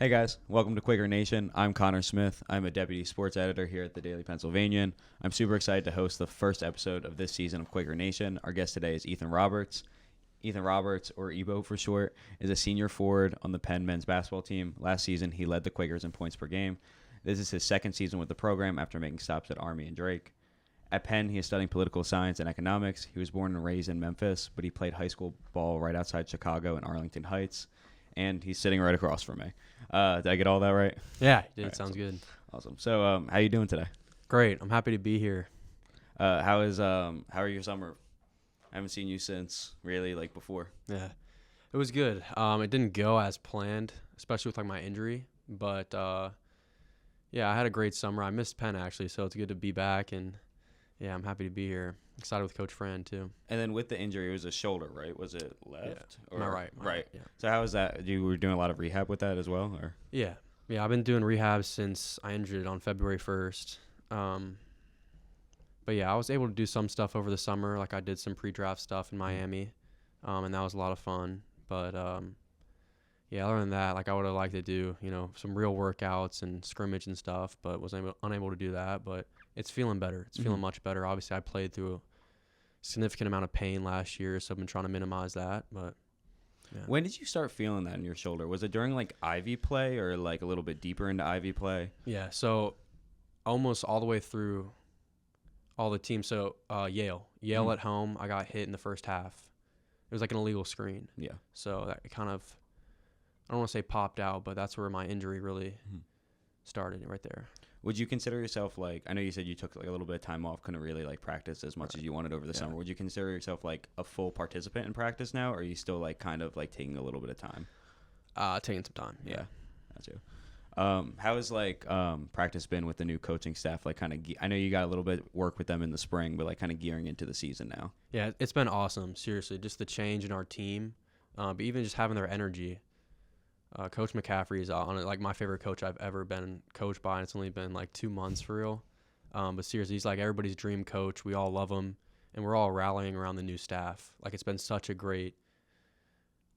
Hey guys, welcome to Quaker Nation. I'm Conor Smith. I'm a deputy sports editor here at the Daily Pennsylvanian. I'm super excited to host the first episode of this season of Quaker Nation. Our guest today is Ethan Roberts. Ethan Roberts, or Ebo for short, is a senior forward on the Penn men's basketball team. Last season, he led the Quakers in points per game. This is his second season with the program after making stops at Army and Drake. At Penn, he is studying political science and economics. He was born and raised in Memphis, but he played high school ball right outside Chicago in Arlington Heights. And he's sitting right across from me. Did I get all that right? Yeah, it right, sounds good. Awesome. So, how you doing today? Great. I'm happy to be here. How are your summer? I haven't seen you since really like before. Yeah, it was good. It didn't go as planned, especially with like my injury. But yeah, I had a great summer. I missed Penn actually, so it's good to be back. And yeah, I'm happy to be here. Excited with Coach Fran too. And then with the injury, it was a shoulder, right? Was it left? Yeah. My right. Right. Yeah. So how was that? You were doing a lot of rehab with that as well, or? Yeah. I've been doing rehab since I injured it on February 1st. But yeah, I was able to do some stuff over the summer. Like I did some pre-draft stuff in Miami, and that was a lot of fun. But yeah, other than that, like I would have liked to do, some real workouts and scrimmage and stuff, but was unable to do that. But it's feeling better. It's feeling much better. Obviously, I played through a significant amount of pain last year, so I've been trying to minimize that. But yeah. When did you start feeling that in your shoulder? Was it during like Ivy play or like a little bit deeper into Ivy play? Yeah, so almost all the way through all the teams. So Yale at home, I got hit in the first half. It was like an illegal screen. Yeah. So that kind of, I don't want to say popped out, but that's where my injury really started right there. Would you consider yourself like, I know you said you took like a little bit of time off, couldn't really like practice as much as you wanted over the summer. Would you consider yourself like a full participant in practice now, or are you still like kind of like taking a little bit of time? Taking some time. Yeah. That's you. How has like practice been with the new coaching staff? Like kind of, I know you got a little bit work with them in the spring, but like kind of gearing into the season now. Yeah, it's been awesome. Seriously, just the change in our team, but even just having their energy. Coach McCaffery is like my favorite coach I've ever been coached by, and it's only been like 2 months for real. But seriously, he's like everybody's dream coach. We all love him, and we're all rallying around the new staff. Like it's been such a great,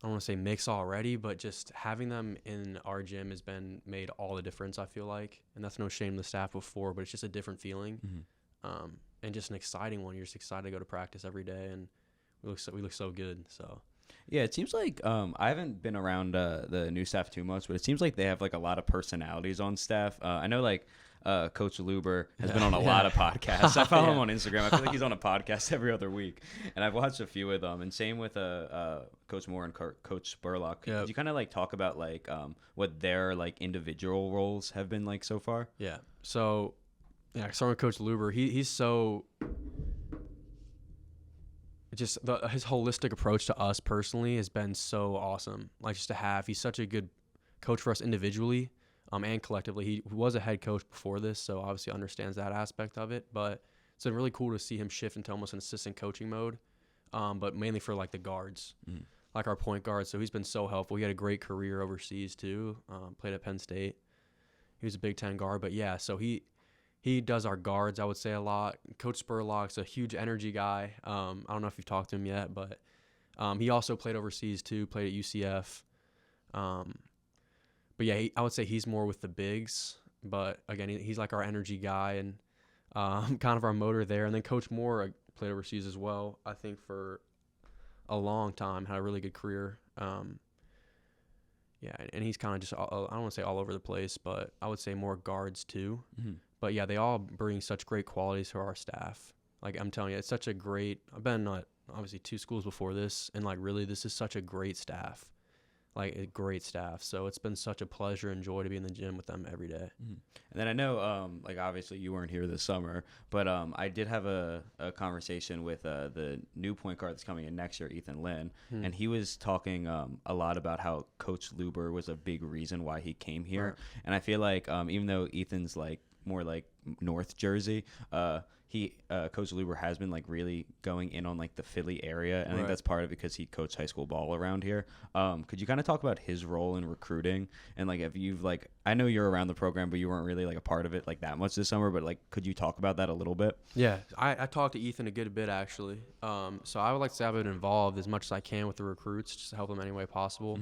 I don't want to say mix already, but just having them in our gym has made all the difference, I feel like. And that's no shame to the staff before, but it's just a different feeling. And just an exciting one. You're just excited to go to practice every day, and we look so good. So yeah, it seems like I haven't been around the new staff too much, but it seems like they have like a lot of personalities on staff. I know like Coach Luber has been on a lot of podcasts. I follow him on Instagram. I feel like he's on a podcast every other week, and I've watched a few of them. And same with Coach Moore and Coach Spurlock. Could you kind of like talk about like what their like individual roles have been like so far? Yeah. So yeah, starting with Coach Luber, he's so. Just his holistic approach to us personally has been so awesome. Like just to have, he's such a good coach for us individually, and collectively. He was a head coach before this, so obviously understands that aspect of it. But it's been really cool to see him shift into almost an assistant coaching mode, but mainly for like the guards, like our point guards. So he's been so helpful. He had a great career overseas too. Played at Penn State. He was a Big Ten guard, but yeah, so he does our guards, I would say, a lot. Coach Spurlock's a huge energy guy. I don't know if you've talked to him yet, but he also played overseas too, played at UCF. But yeah, I would say he's more with the bigs. But again, he's like our energy guy and kind of our motor there. And then Coach Moore played overseas as well, I think, for a long time, had a really good career. Yeah, and he's kind of just, I don't want to say all over the place, but I would say more guards too. But yeah, they all bring such great qualities to our staff. Like I'm telling you, it's such a great, I've been obviously 2 schools before this, and like really this is such a great staff. Like a great staff. So it's been such a pleasure and joy to be in the gym with them every day. And then I know, like obviously you weren't here this summer, but I did have a conversation with the new point guard that's coming in next year, Ethan Lynn, and he was talking a lot about how Coach Luber was a big reason why he came here. Right. And I feel like even though Ethan's like more like North Jersey, Coach Luber has been like really going in on like the Philly area, and I think that's part of it because he coached high school ball around here. Could you kind of talk about his role in recruiting, and like if you've like, I know you're around the program, but you weren't really like a part of it like that much this summer, but like could you talk about that a little bit? Yeah, I talked to Ethan a good bit actually. So I would like to say I've been involved as much as I can with the recruits, just to help them any way possible.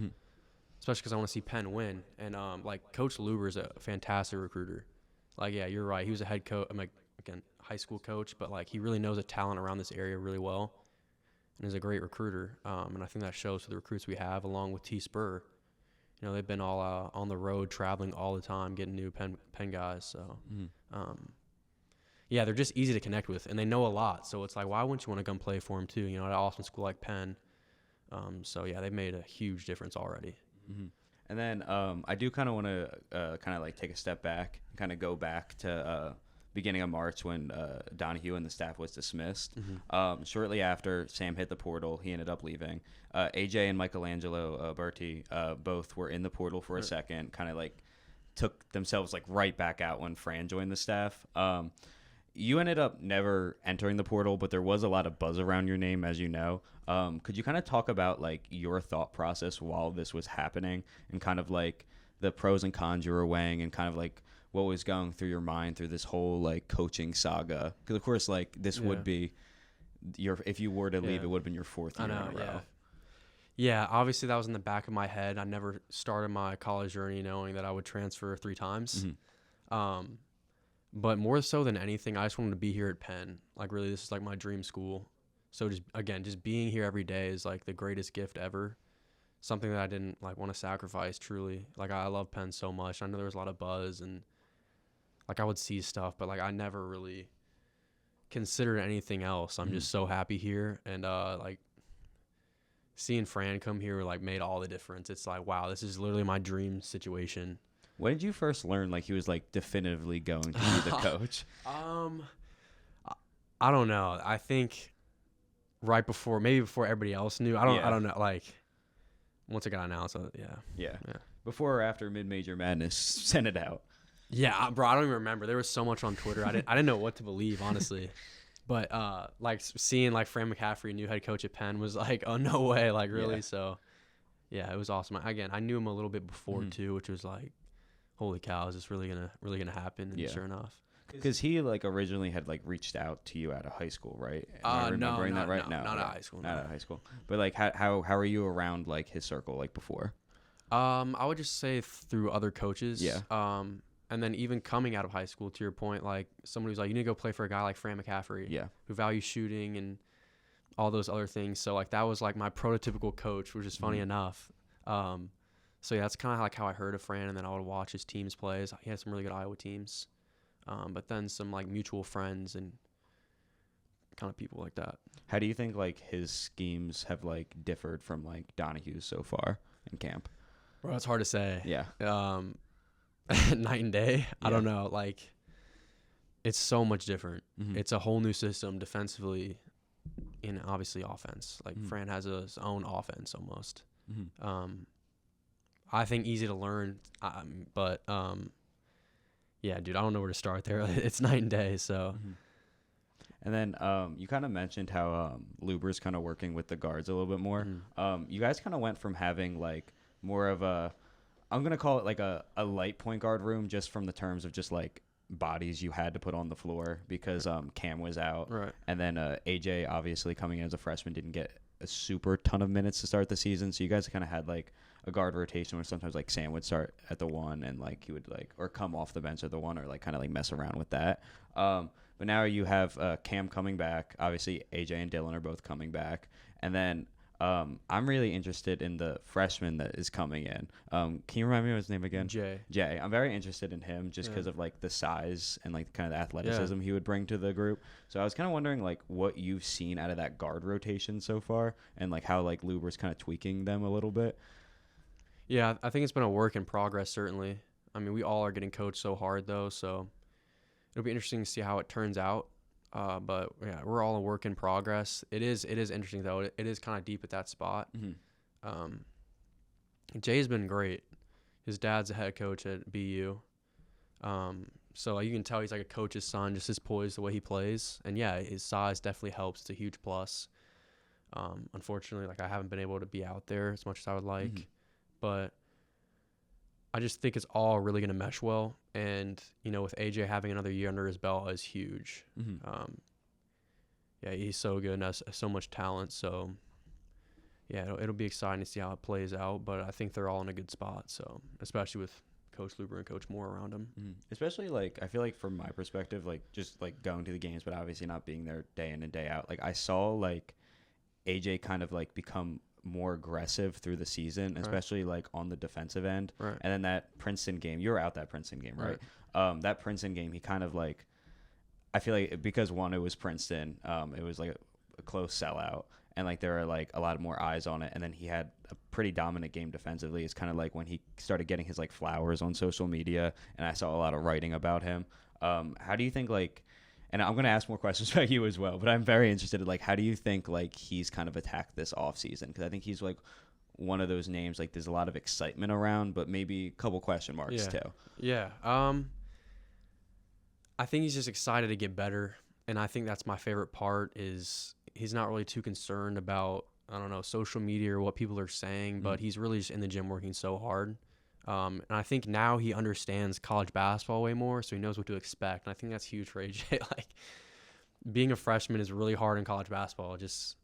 especially because I want to see Penn win. And like Coach Luber is a fantastic recruiter. Like, yeah, you're right. He was a head coach. I'm like, again, high school coach, but like he really knows the talent around this area really well, and is a great recruiter. And I think that shows for the recruits we have, along with T Spur. You know, they've been all on the road, traveling all the time, getting new Penn guys. So, yeah, they're just easy to connect with, and they know a lot. So it's like, why wouldn't you want to come play for them too? You know, at an awesome school like Penn. So yeah, they've made a huge difference already. Mm-hmm. And then I do kind of want to kind of like take a step back, kind of go back to beginning of March when Donahue and the staff was dismissed. Shortly after Sam hit the portal, he ended up leaving. AJ and Michelangelo Berti both were in the portal for a second, kind of like took themselves like right back out when Fran joined the staff. You ended up never entering the portal, but there was a lot of buzz around your name, as you know. Could you kind of talk about like your thought process while this was happening, and kind of like the pros and cons you were weighing, and kind of like what was going through your mind through this whole like coaching saga? Because of course, like this would be if you were to leave, it would have been your fourth year in a row. Yeah, obviously that was in the back of my head. I never started my college journey knowing that I would transfer 3 times. But more so than anything, I just wanted to be here at Penn. Like, really, this is like my dream school. So just being here every day is like the greatest gift ever. Something that I didn't like want to sacrifice, truly. Like, I love Penn so much. I know there was a lot of buzz, and like I would see stuff, but like I never really considered anything else. I'm just so happy here, and like seeing Fran come here like made all the difference. It's like, wow, this is literally my dream situation. When did you first learn like he was like definitively going to be the coach? I don't know. I think right before, maybe before everybody else knew. I don't know. Like once it got announced, yeah. Before or after Mid-Major Madness sent it out. Yeah, bro. I don't even remember. There was so much on Twitter. I didn't know what to believe, honestly. But like seeing like Fran McCaffery, new head coach at Penn, was like, oh no way, like really. So yeah, it was awesome. Again, I knew him a little bit before too, which was like, holy cow, is this really gonna happen? And sure enough, because he like originally had like reached out to you out of high school, right? No, not out of high school. Not out of high school. But like, how are you around like his circle like before? I would just say through other coaches. Yeah. And then even coming out of high school, to your point, like somebody who's like, you need to go play for a guy like Fran McCaffery, who values shooting and all those other things. So like that was like my prototypical coach, which is funny enough. So yeah, that's kind of like how I heard of Fran, and then I would watch his teams play. He had some really good Iowa teams, but then some like mutual friends and kind of people like that. How do you think like his schemes have like differed from like Donahue's so far in camp? Bro, it's hard to say. Yeah. Night and day. I don't know. Like, it's so much different. It's a whole new system defensively, and obviously offense. Like Fran has his own offense almost. I think easy to learn, but yeah, dude, I don't know where to start there. It's night and day. So, and then you kind of mentioned how Luber's kind of working with the guards a little bit more. You guys kind of went from having like more of a, I'm gonna call it like a light point guard room, just from the terms of just like bodies you had to put on the floor because Cam was out, right? And then AJ obviously coming in as a freshman didn't get a super ton of minutes to start the season, so you guys kind of had like a guard rotation where sometimes like Sam would start at the 1 and like he would like or come off the bench at the 1 or like kind of like mess around with that. But now you have Cam coming back. Obviously AJ and Dylan are both coming back, and then I'm really interested in the freshman that is coming in. Can you remind me of his name again? Jay. I'm very interested in him just because of like the size and like kind of the athleticism he would bring to the group. So I was kind of wondering like what you've seen out of that guard rotation so far, and like how like Luber's kind of tweaking them a little bit. Yeah, I think it's been a work in progress, certainly. I mean, we all are getting coached so hard though, so it'll be interesting to see how it turns out. But yeah, we're all a work in progress. It is interesting though. It is kind of deep at that spot. Jay's been great. His dad's a head coach at BU. So you can tell he's like a coach's son, just his poise, the way he plays. And yeah, his size definitely helps. It's a huge plus. Unfortunately, like I haven't been able to be out there as much as I would like, but I just think it's all really going to mesh well. And, you know, with AJ having another year under his belt is huge. Yeah, he's so good and has so much talent. So, yeah, it'll be exciting to see how it plays out. But I think they're all in a good spot. So especially with Coach Luber and Coach Moore around him. Especially like I feel like from my perspective, like just like going to the games, but obviously not being there day in and day out. Like I saw like AJ kind of like become more aggressive through the season, especially like on the defensive end. Right. And then that Princeton game, you were out that Princeton game, right? That Princeton game, he kind of like, I feel like because one, it was Princeton, it was like a close sellout, and like there are like a lot more eyes on it. And then he had a pretty dominant game defensively. It's kind of like when he started getting his like flowers on social media, and I saw a lot of writing about him. How do you think like, and I'm going to ask more questions about you as well, but I'm very interested in like, how do you think like he's kind of attacked this offseason? Because I think he's like one of those names, like there's a lot of excitement around, but maybe a couple question marks too. Yeah. I think he's just excited to get better. And I think that's my favorite part is he's not really too concerned about, I don't know, social media or what people are saying, but he's really just in the gym working so hard. And I think now he understands college basketball way more, so he knows what to expect. And I think that's huge for AJ. Like, being a freshman is really hard in college basketball, just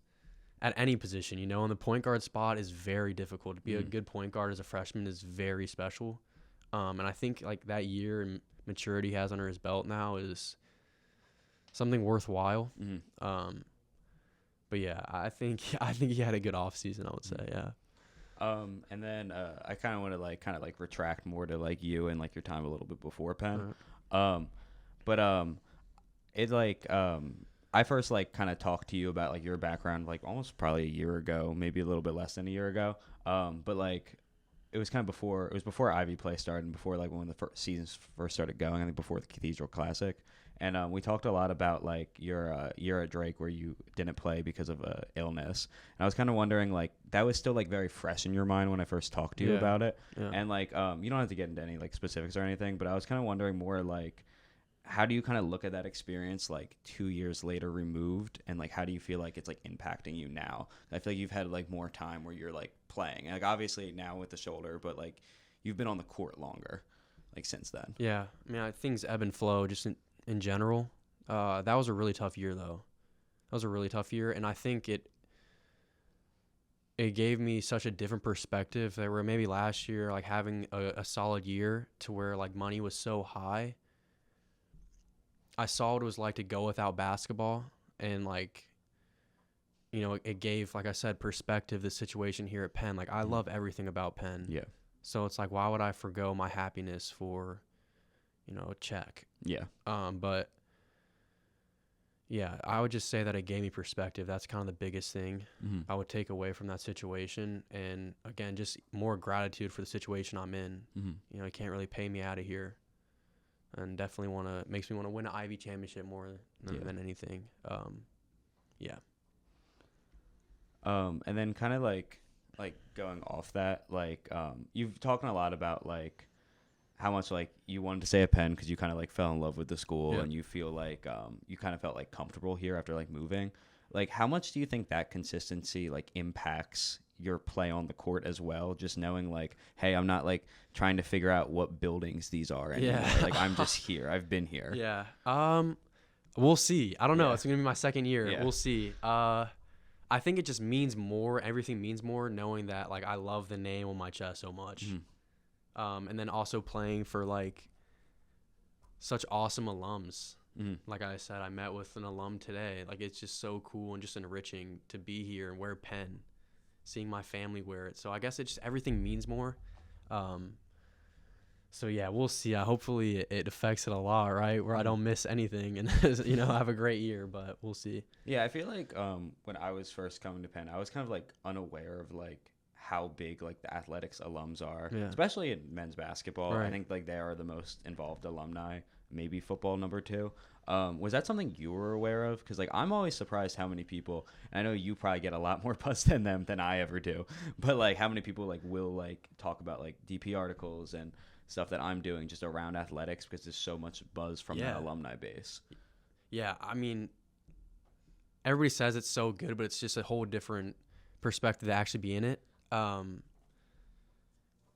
at any position, you know. And the point guard spot is very difficult. To be a good point guard as a freshman is very special. And I think, like, that year and maturity he has under his belt now is something worthwhile. But, yeah, I think he had a good offseason, I would say, yeah. And then I kind of want to like retract more to like you and like your time a little bit before Penn. It like I first like kind of talked to you about like your background like almost probably a year ago, maybe a little bit less than a year ago. But like it was kind of before Ivy play started and before like when the seasons first started going. I think before the Cathedral Classic. And we talked a lot about like your year at Drake where you didn't play because of illness. And I was kind of wondering like that was still like very fresh in your mind when I first talked to you about it. Yeah. And like you don't have to get into any like specifics or anything, but I was kind of wondering more like how do you kind of look at that experience like 2 years later removed, and like how do you feel like it's like impacting you now? I feel like you've had like more time where you're like playing, and, like obviously now with the shoulder, but like you've been on the court longer like since then. Yeah, I mean things ebb and flow just in general. That was a really tough year though. That was a really tough year, and I think it gave me such a different perspective that where maybe last year like having a solid year to where like money was so high, I saw what it was like to go without basketball, and like, you know, it gave, like I said, perspective, the situation here at Penn. Like I love everything about Penn. Yeah. So it's like, why would I forgo my happiness for, you know, a check? Yeah. But yeah, I would just say that it gave me perspective. That's kind of the biggest thing I would take away from that situation. And again, just more gratitude for the situation I'm in. You know, he can't really pay me out of here, and definitely makes me want to win an Ivy championship more than anything. Yeah. And then kind of like going off that, like you've talking a lot about like how much like you wanted to stay at Penn because you kind of like fell in love with the school and you feel like you kind of felt like comfortable here after like moving. Like how much do you think that consistency like impacts your play on the court as well? Just knowing like, hey, I'm not like trying to figure out what buildings these are anymore. Like I'm just here. I've been here. Yeah. We'll see. I don't know. It's gonna be my second year. We'll see. I think it just means more. Everything means more knowing that like I love the name on my chest so much. And then also playing for like such awesome alums. Like I said, I met with an alum today. Like it's just so cool and just enriching to be here and wear Penn, seeing my family wear it. So I guess it just everything means more. So yeah, we'll see. Hopefully it affects it a lot, right? Where I don't miss anything and you know have a great year. But we'll see. Yeah, I feel like when I was first coming to Penn, I was kind of like unaware of like how big like the athletics alums are, especially in men's basketball. Right. I think like they are the most involved alumni. Maybe football number 2. Was that something you were aware of? Because like I'm always surprised how many people, and I know you probably get a lot more buzz than them than I ever do, but like how many people like will like talk about like DP articles and stuff that I'm doing just around athletics because there's so much buzz from that alumni base. Yeah, I mean, everybody says it's so good, but it's just a whole different perspective to actually be in it.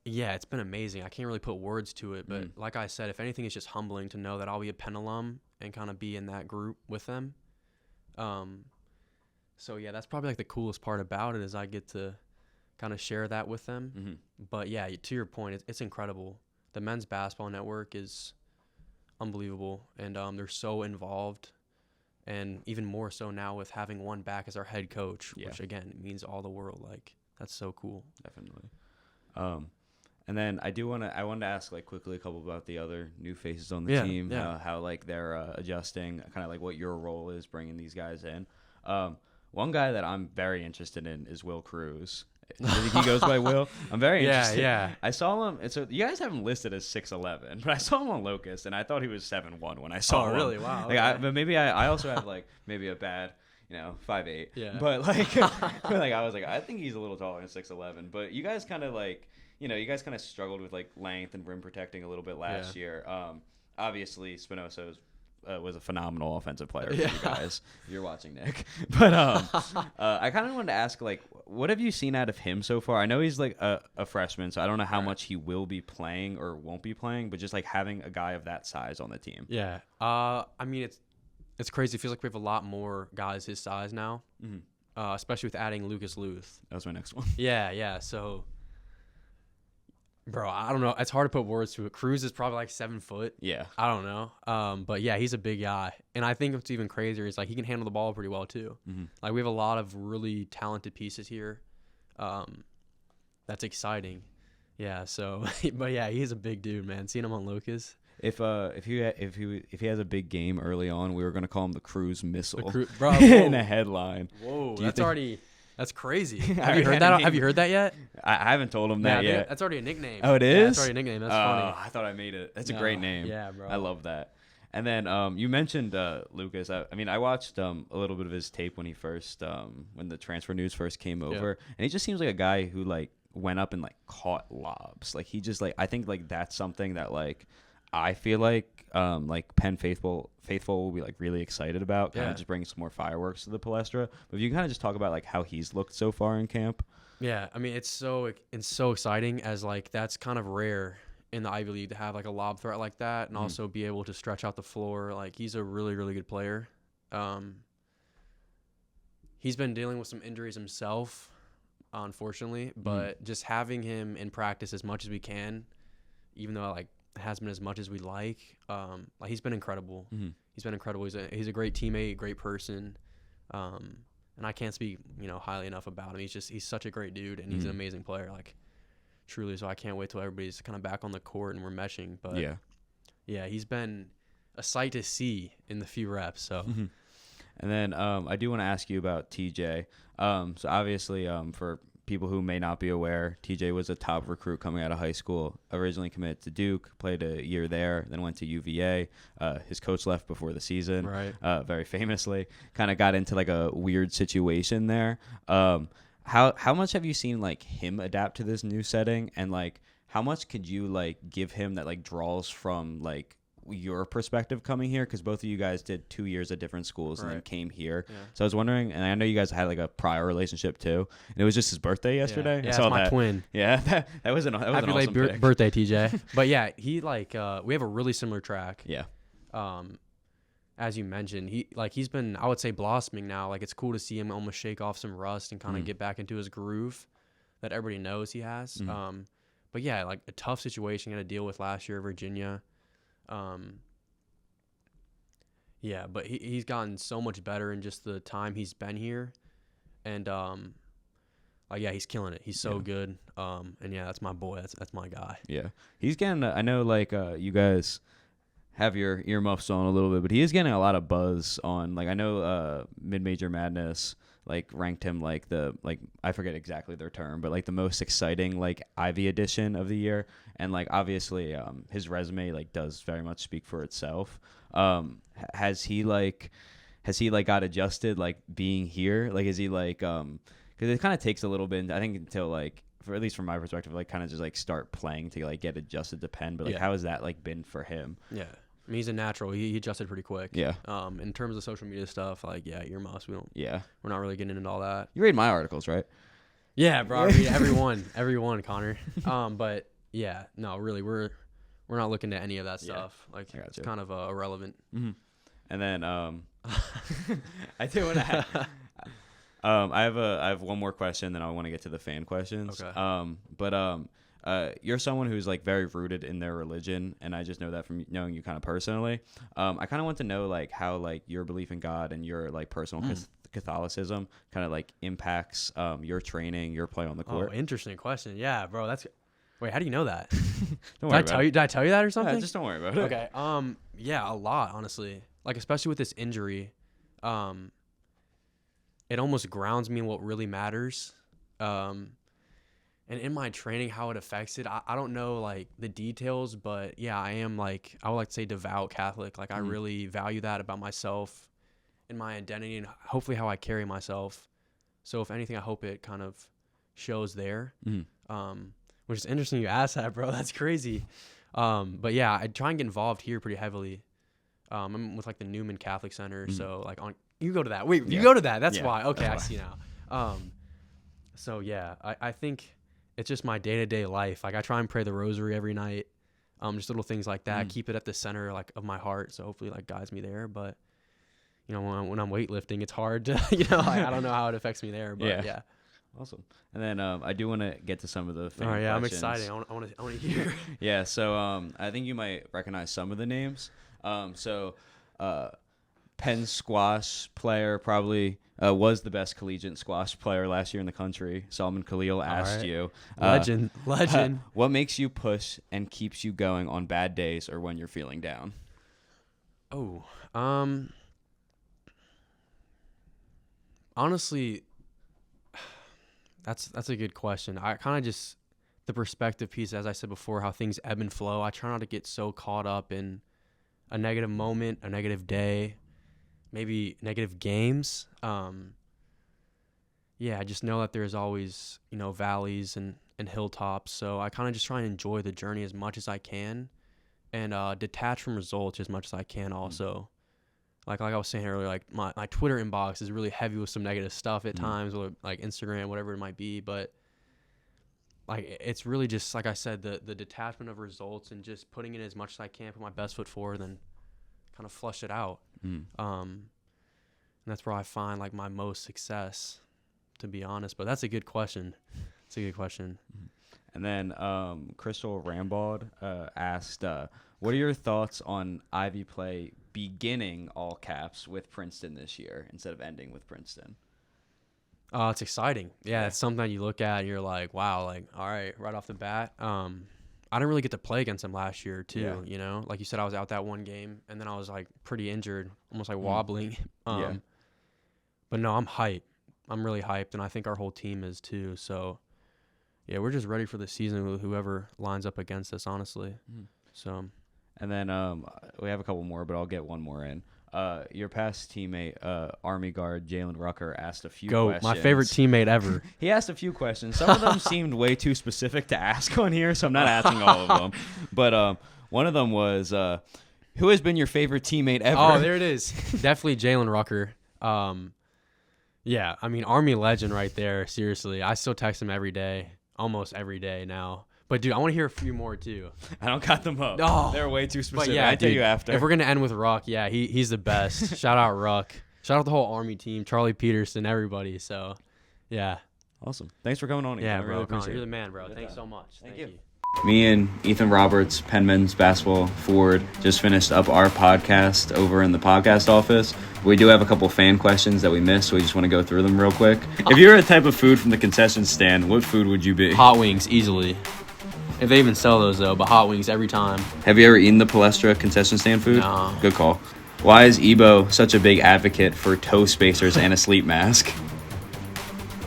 Yeah, it's been amazing. I can't really put words to it, but like I said, if anything, it's just humbling to know that I'll be a Penn alum and kind of be in that group with them. So yeah, that's probably like the coolest part about it is I get to kind of share that with them. Mm-hmm. But yeah, to your point, it's incredible. The men's basketball network is unbelievable, and they're so involved, and even more so now with having one back as our head coach, which again means all the world. Like that's so cool. Definitely. And then I wanted to ask like quickly a couple about the other new faces on the team, how like they're adjusting, kind of like what your role is bringing these guys in. One guy that I'm very interested in is Will Cruz. I think he goes by Will. I'm very interested. Yeah. I saw him, and so you guys have him listed as 6'11", but I saw him on Locust, and I thought he was 7'1" when I saw him. Oh, really? Wow. Like, okay. but maybe I also have like maybe a bad, 5'8". Yeah. But like, like I was like, I think he's a little taller than 6'11". But you guys kind of like, you guys kind of struggled with like length and rim protecting a little bit last year. Obviously, Spinoza was a phenomenal offensive player for you guys. If you're watching, Nick. But I kind of wanted to ask, like, what have you seen out of him so far? I know he's like a freshman, so I don't know how much he will be playing or won't be playing. But just like having a guy of that size on the team. Yeah. I mean, it's crazy. It feels like we have a lot more guys his size now, especially with adding Lucas Luth. That was my next one. Yeah. So. Bro, I don't know. It's hard to put words to it. Cruz is probably like 7 foot. Yeah. I don't know. But yeah, he's a big guy. And I think what's even crazier is like he can handle the ball pretty well too. Mm-hmm. Like we have a lot of really talented pieces here. That's exciting. Yeah, so but yeah, he's a big dude, man. Seeing him on Locust. If he has a big game early on, we were gonna call him the Cruz Missile. Bro, in a headline. Whoa, that's crazy. Have you heard that? Have you heard that yet? I haven't told him that yet. That's already a nickname. Oh, it is? Yeah, that's already a nickname. That's funny. I thought I made it. That's a great name. Yeah, bro. I love that. And then you mentioned Lucas. I watched a little bit of his tape when he first when the transfer news first came over, and he just seems like a guy who like went up and like caught lobs. Like he just like I think like that's something that like I feel like Penn faithful will be like really excited about, kind of just bringing some more fireworks to the Palestra. But if you kind of just talk about like how he's looked so far in camp. Yeah, I mean it's so exciting as like that's kind of rare in the Ivy League to have like a lob threat like that and also be able to stretch out the floor. Like he's a really, really good player. He's been dealing with some injuries himself, unfortunately, but just having him in practice as much as we can, even though like hasn't been as much as we like he's been incredible. He's been incredible. He's a great teammate, great person, and I can't speak highly enough about him. He's such a great dude, and he's an amazing player, like truly. So I can't wait till everybody's kind of back on the court and we're meshing. But yeah, he's been a sight to see in the few reps. So and then I do want to ask you about TJ. So obviously for people who may not be aware, TJ was a top recruit coming out of high school, originally committed to Duke, played a year there, then went to UVA. His coach left before the season, very famously. Kind of got into like a weird situation there. How much have you seen like him adapt to this new setting, and like how much could you like give him that like draws from like your perspective coming here, because both of you guys did 2 years at different schools and then came here. So I was wondering, and I know you guys had like a prior relationship too, and it was just his birthday yesterday. I saw my twin. Yeah, that was an happy awesome late birthday, TJ. But yeah, he like we have a really similar track. Yeah. As you mentioned, he's been, I would say, blossoming now. Like it's cool to see him almost shake off some rust and kind of get back into his groove that everybody knows he has. But yeah, like a tough situation he had to deal with last year at Virginia. Yeah, but he's gotten so much better in just the time he's been here, and he's killing it. He's so good. And yeah, that's my boy. That's my guy. Yeah, he's getting. I know, like you guys have your earmuffs on a little bit, but he is getting a lot of buzz on. Like I know, Mid-Major Madness like ranked him like I forget exactly their term, but like the most exciting like Ivy edition of the year. And like obviously his resume like does very much speak for itself. Has he got adjusted like being here? Like is he like because it kind of takes a little bit, I think, until like, for at least from my perspective, like kind of just like start playing to like get adjusted to Penn. But like how has that like been for him? Yeah. I mean, he's a natural. He adjusted pretty quick. Yeah. In terms of social media stuff, like earmuffs. We don't. Yeah. We're not really getting into all that. You read my articles, right? Yeah, bro. I read everyone, Connor. But yeah, no, really, we're not looking at any of that stuff. Like it's kind of irrelevant. And then I do want to. I have one more question, then I want to get to the fan questions. Okay. You're someone who's like very rooted in their religion, and I just know that from knowing you kind of personally. I kind of want to know like how like your belief in God and your like personal Catholicism kind of like impacts your training, your play on the court. Oh, interesting question. Yeah, bro. Wait, how do you know that? Did I tell you that or something? Yeah, just don't worry about it. Okay. Yeah, a lot, honestly. Like, especially with this injury, it almost grounds me in what really matters. And in my training, how it affects it, I don't know, like, the details, but, yeah, I am, like, I would like to say devout Catholic. Like, I really value that about myself and my identity and hopefully how I carry myself. So, if anything, I hope it kind of shows there. Which is interesting you asked that, bro. That's crazy. But, yeah, I try and get involved here pretty heavily. I'm with, like, the Newman Catholic Center. So, like, you go to that. Wait, you go to that. That's why. Okay, I see now. So, yeah, I think it's just my day-to-day life. Like, I try and pray the rosary every night. Just little things like that. Keep it at the center, like, of my heart. So, hopefully, like, guides me there. But, you know, when I'm weightlifting, it's hard to, you know, I don't know how it affects me there. But, yeah. Awesome. And then I do want to get to some of the fan questions. I'm excited. I want to hear. Yeah, so I think you might recognize some of the names. Penn squash player probably was the best collegiate squash player last year in the country. Salman Khalil asked you. Legend. What makes you push and keeps you going on bad days or when you're feeling down? Oh, honestly, that's a good question. I kind of just, the perspective piece, as I said before, how things ebb and flow. I try not to get so caught up in a negative moment, a negative day, maybe negative games. Yeah, I just know that there's always, you know, valleys and hilltops. So I kind of just try and enjoy the journey as much as I can and detach from results as much as I can also. Like I was saying earlier, like my Twitter inbox is really heavy with some negative stuff at times, or like Instagram, whatever it might be. But like it's really just, like I said, the detachment of results and just putting in as much as I can, put my best foot forward, and kind of flush it out. And that's where I find like my most success, to be honest. But that's a good question. It's a good question. And then Crystal Rambaud asked, what are your thoughts on Ivy play beginning all caps with Princeton this year instead of ending with Princeton? It's exciting. Yeah, it's something that you look at and you're like, wow, like, all right, right off the bat. I didn't really get to play against them last year too, you know? Like you said, I was out that one game, and then I was like pretty injured, almost like wobbling. But no, I'm hyped. I'm really hyped, and I think our whole team is too. So, yeah, we're just ready for the season with whoever lines up against us, honestly. So... And then we have a couple more, but I'll get one more in. Your past teammate, Army guard Jalen Rucker, asked a few questions. My favorite teammate ever. He asked a few questions. Some of them seemed way too specific to ask on here, so I'm not asking all of them. But one of them was, who has been your favorite teammate ever? Oh, there it is. Definitely Jalen Rucker. Yeah, I mean, Army legend right there, seriously. I still text him every day, almost every day now. But, dude, I want to hear a few more, too. I don't got them up. Oh. They're way too specific. But yeah, I'll tell you after. If we're going to end with Ruck, yeah, he's the best. Shout out Ruck. Shout out the whole Army team, Charlie Peterson, everybody. So, yeah. Awesome. Thanks for coming on. Yeah, Ethan. bro. Really appreciate You're it. the man, bro. Thanks so much. Thank you. Me and Ethan Roberts, Penn men's basketball forward, just finished up our podcast over in the podcast office. We do have a couple fan questions that we missed, so we just want to go through them real quick. If you were a type of food from the concession stand, what food would you be? Hot wings, easily. If they even sell those, though, but hot wings every time. Have you ever eaten the Palestra concession stand food? No. Good call. Why is Ebo such a big advocate for toe spacers and a sleep mask?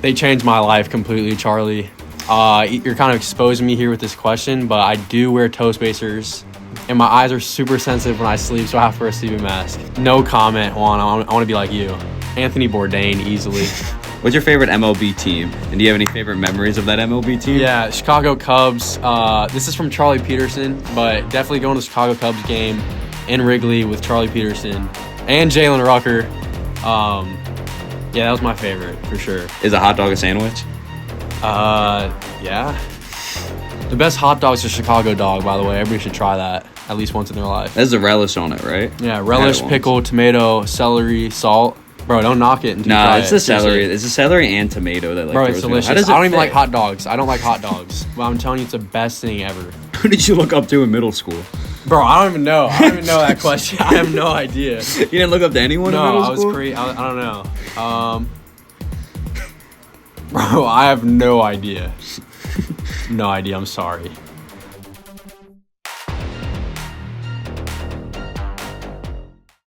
They changed my life completely, Charlie. You're kind of exposing me here with this question, but I do wear toe spacers, and my eyes are super sensitive when I sleep, so I have to wear a sleeping mask. No comment, Juan. I want to be like you. Anthony Bourdain, easily. What's your favorite MLB team? And do you have any favorite memories of that MLB team? Yeah, Chicago Cubs. This is from Charlie Peterson, but definitely going to the Chicago Cubs game in Wrigley with Charlie Peterson and Jalen Rucker. Yeah, that was my favorite for sure. Is a hot dog a sandwich? Yeah. The best hot dog's a Chicago dog, by the way. Everybody should try that at least once in their life. There's a relish on it, right? Yeah, relish, pickle, tomato, celery, salt. Bro, don't knock it. Nah, it's the celery. It's the celery and tomato that like. Bro, throws it's me off. delicious. How does it I don't even fit? like hot dogs. I don't like hot dogs. But I'm telling you, it's the best thing ever. Who did you look up to in middle school? Bro, I don't even know. I don't even know that question. I have no idea. You didn't look up to anyone in middle No, I was school? crazy. I don't know. Bro, I have no idea. No idea. I'm sorry.